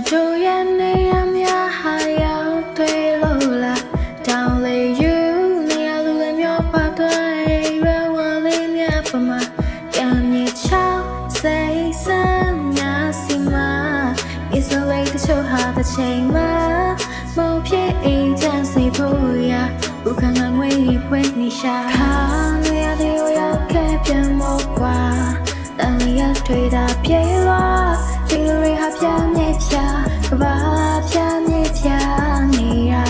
တို့ရဲ့နေရာများဟာရောက်တွေ့လို့လားတောင်းလေယူနေရာလူတွေမျိုးပါတော့ရွယ်ဝလေးများပမာပြန်မြေချောင်းစိတ်ဆမ်းများစီမာ It's a way to show how the chain ma mo phe ai chan si pho ya bu khan ngang ngwe phwe ni sha kha ne ya de yo ya ke pyan mo kwa tan li ya thwe da phye lwa ti lu ri ha phya mye phya ka ba phya mye phya ni ya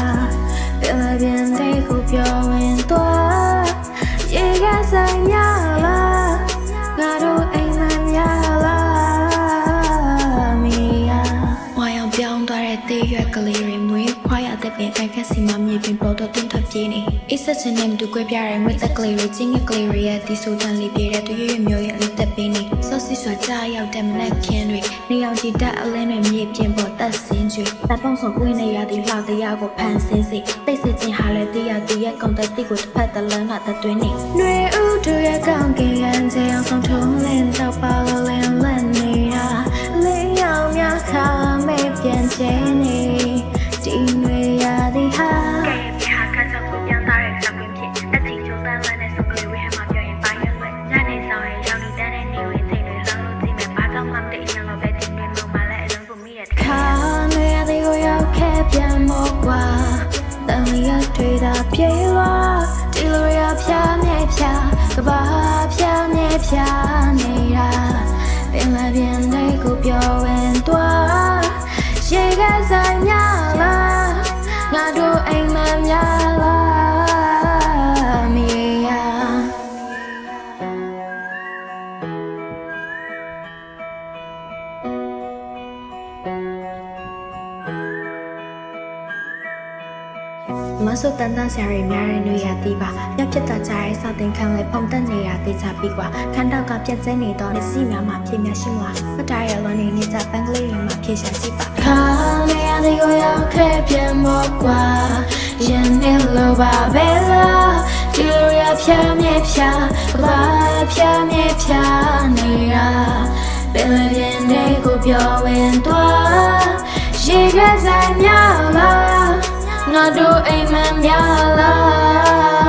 pyan la pyan dai ko pyo win twa ye ga sai nya la nga do ai man nya laပြောင်းသွားတဲ့တေးရွက်ကလေးတွေမွေးဖွားရတဲ့ပင်အခက်စီမမြေပြင်ပေါ်တော့တင်ထွက်ပြေးနေအိစက်ချင်းနဲ့တူကွဲပြားတဲ့ငွေသက်ကလေးတွေချင်းငယ်ကလေးတွေရဲ့ဒီဆိုတန်လေးပြေတဲ့တွေ့ရမျိုးရဲ့အလေးသက်ပေးနေဆော့စစ်စွာကြားရောက်တဲ့မနက်ခင်းတွေနေအောင်ကြည့်တဲ့အလင်းတွေမြေပြင်ပေါ်တက်ဆင်းကျွေတပ်ပေါင်းစုံကွင်းနေရသည့်လှတရားကိုဖန်ဆင်းစေတိတ်ဆိတ်ခြင်းဟာလည်းတရားသူရဲ့ကောင်တဲ့တိကိုတစ်ဖက်တစ်လမ်းကတသွင်းနေနှွေဦးတို့ရဲ့ကောင်းကင်ရန်ချေအောင်ဆုံးထုံးလင်းတော့ပါလို့လင်းလက်နေတာလင်းရောင်များခါမဲပြန်ချင်နေဒီနွေရသည်ဟာကဲပြဟာခါတော့ကိုပြန်သားရဲ့စကွင်းဖြစ်အတီချိုးတန်းလန်းနဲ့စုပ်ကလေးဝဲမှာပြောရင်ပိုင်းရွယ်ညနေဆောင်ရင်ရောင်နေတဲ့နေဝင်စိတ်တွေလောင်းလို့ကြည့်မယ်ဘာကြောင့်မှမသိရင်တော့ပဲဒီနွေလုံးမှာလည်းအလုံးကိုမိရခါနွေရသည်ကိုရောက်ခဲ့ပြန်မောကွာတန်လျက်တွေသာပြေးလာဒီလိုရဖြာမြဲဖြာကဘာဖြာမြဲဖြာနေတာပင်လာပြန်တဲ့ကိုပြောဝင်သွားရေကစားများလားငါတို့အိမ်မများလားမီယာမဆုတန်တန်ဆရာတွေများတဲ့နေရာတီးပါပြက်ဖြစ်တာကြားရဲ့စောင့်တင်ခံလဲပုံတက်နေရသေးချပြီးကွာခန်းတော့ကပြက်ကျင်းနေတော့လက်စီများမှာဖြစ်များရှိမလားမတားရလုံးနေနေကြပန်းကလေးတွေမှာဖြစ်ရှာကြည့်ပါခါနေရတဲ့ကိုရောက်ခဲ့ပြန်မောကွာရင်နေလို့ပါပဲလားဒီလိုရဖြာမြဲဖြာဘာဖြာမြဲဖြာနေရပင်လည်းပြင်းတဲ့ကိုပြောဝင်သွားရေကစားများလားငါတို့အိမ်မများလား